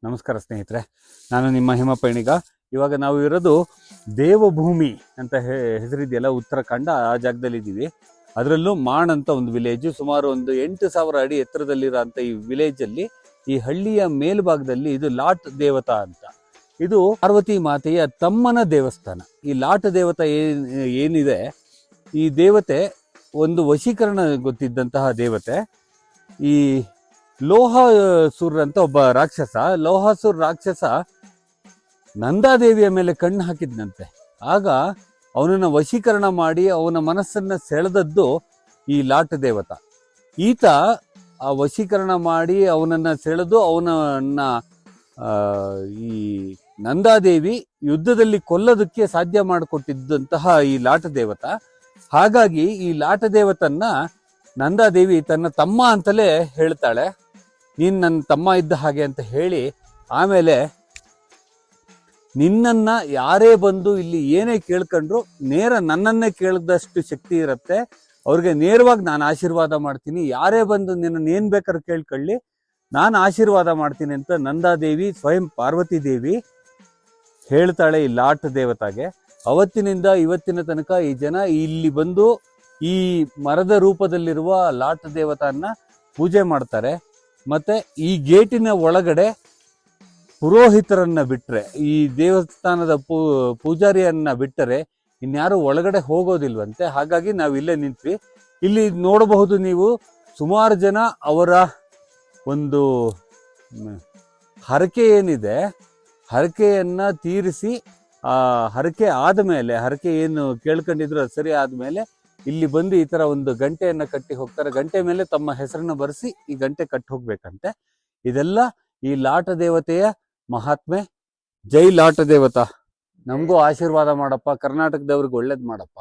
ನಮಸ್ಕಾರ ಸ್ನೇಹಿತರೆ, ನಾನು ನಿಮ್ಮ ಹಿಮಪಯಣಿಗ. ಇವಾಗ ನಾವು ಇರೋದು ದೇವಭೂಮಿ ಅಂತ ಹೆಸರಿದೆಯಲ್ಲ, ಉತ್ತರಾಖಂಡ. ಆ ಜಾಗದಲ್ಲಿ ಇದ್ದೀವಿ. ಅದರಲ್ಲೂ ಮಾಣ್ ಅಂತ ಒಂದು ವಿಲೇಜ್, ಸುಮಾರು ಒಂದು 8,000 ಅಡಿ ಎತ್ತರದಲ್ಲಿರೋಂಥ ಈ ವಿಲೇಜಲ್ಲಿ, ಈ ಹಳ್ಳಿಯ ಮೇಲ್ಭಾಗದಲ್ಲಿ ಇದು ಲಾಟ್ ದೇವತಾ ಅಂತ. ಇದು ಪಾರ್ವತಿ ಮಾತೆಯ ತಮ್ಮನ ದೇವಸ್ಥಾನ. ಈ ಲಾಟ್ ದೇವತಾ ಏನಿದೆ, ಈ ದೇವತೆ ಒಂದು ವಶೀಕರಣ ಗೊತ್ತಿದ್ದಂತಹ ದೇವತೆ. ಈ ಲೋಹಾಸುರ್ ಅಂತ ಒಬ್ಬ ರಾಕ್ಷಸ, ಲೋಹಾಸುರ್ ರಾಕ್ಷಸ ನಂದಾದೇವಿಯ ಮೇಲೆ ಕಣ್ಣು ಹಾಕಿದ್ನಂತೆ. ಆಗ ಅವನನ್ನು ವಶೀಕರಣ ಮಾಡಿ ಅವನ ಮನಸ್ಸನ್ನ ಸೆಳೆದದ್ದು ಈ ಲಾಟ್ ದೇವತ. ಈತ ಆ ವಶೀಕರಣ ಮಾಡಿ ಅವನನ್ನ ಸೆಳೆದು ಅವನನ್ನ ಈ ನಂದಾದೇವಿ ಯುದ್ಧದಲ್ಲಿ ಕೊಲ್ಲೋದಕ್ಕೆ ಸಾಧ್ಯ ಮಾಡಿಕೊಟ್ಟಿದ್ದಂತಹ ಈ ಲಾಟ ದೇವತ. ಹಾಗಾಗಿ ಈ ಲಾಟ ದೇವತನ್ನ ನಂದಾದೇವಿ ತನ್ನ ತಮ್ಮ ಅಂತಲೇ ಹೇಳ್ತಾಳೆ. ನೀನ್ ನನ್ನ ತಮ್ಮ ಇದ್ದ ಹಾಗೆ ಅಂತ ಹೇಳಿ, ಆಮೇಲೆ ನಿನ್ನನ್ನ ಯಾರೇ ಬಂದು ಇಲ್ಲಿ ಏನೇ ಕೇಳ್ಕೊಂಡ್ರು ನೇರ ನನ್ನನ್ನೇ ಕೇಳಿದಷ್ಟು ಶಕ್ತಿ ಇರುತ್ತೆ ಅವ್ರಿಗೆ. ನೇರವಾಗಿ ನಾನು ಆಶೀರ್ವಾದ ಮಾಡ್ತೀನಿ, ಯಾರೇ ಬಂದು ನಿನ್ನ ಏನ್ ಬೇಕಾದ್ರೂ ಕೇಳ್ಕೊಳ್ಳಿ, ನಾನು ಆಶೀರ್ವಾದ ಮಾಡ್ತೀನಿ ಅಂತ ನಂದಾದೇವಿ, ಸ್ವಯಂ ಪಾರ್ವತಿ ದೇವಿ ಹೇಳ್ತಾಳೆ ಈ ಲಾಟ್ ದೇವತಾಗೆ. ಅವತ್ತಿನಿಂದ ಇವತ್ತಿನ ತನಕ ಈ ಜನ ಇಲ್ಲಿ ಬಂದು ಈ ಮರದ ರೂಪದಲ್ಲಿರುವ ಲಾಟ್ ದೇವತಾನ್ನ ಪೂಜೆ ಮಾಡ್ತಾರೆ. ಮತ್ತೆ ಈ ಗೇಟಿನ ಒಳಗಡೆ ಪುರೋಹಿತರನ್ನ ಬಿಟ್ರೆ, ಈ ದೇವಸ್ಥಾನದ ಪೂಜಾರಿಯನ್ನ ಬಿಟ್ಟರೆ ಇನ್ಯಾರು ಒಳಗಡೆ ಹೋಗೋದಿಲ್ವಂತೆ. ಹಾಗಾಗಿ ನಾವು ಇಲ್ಲೇ ನಿಂತ್ವಿ. ಇಲ್ಲಿ ನೋಡಬಹುದು ನೀವು, ಸುಮಾರು ಜನ ಅವರ ಒಂದು ಹರಕೆ ಏನಿದೆ, ಹರಕೆಯನ್ನ ತೀರಿಸಿ, ಆ ಹರಕೆ ಆದಮೇಲೆ, ಹರಕೆ ಏನು ಕೇಳ್ಕೊಂಡಿದ್ರು ಅದು ಸರಿ ಆದ್ಮೇಲೆ ಇಲ್ಲಿ ಬಂದು ಈ ತರ ಒಂದು ಗಂಟೆಯನ್ನ ಕಟ್ಟಿ ಹೋಗ್ತಾರೆ. ಗಂಟೆ ಮೇಲೆ ತಮ್ಮ ಹೆಸರನ್ನ ಬರೆಸಿ ಈ ಗಂಟೆ ಕಟ್ಟಿ ಹೋಗ್ಬೇಕಂತೆ. ಇದೆಲ್ಲ ಈ ಲಾಟ ದೇವತೆಯ ಮಹಾತ್ಮೆ. ಜೈ ಲಾಟ ದೇವತಾ. ನಮಗೂ ಆಶೀರ್ವಾದ ಮಾಡಪ್ಪ, ಕರ್ನಾಟಕದವ್ರಿಗೆ ಒಳ್ಳೇದ್ ಮಾಡಪ್ಪ.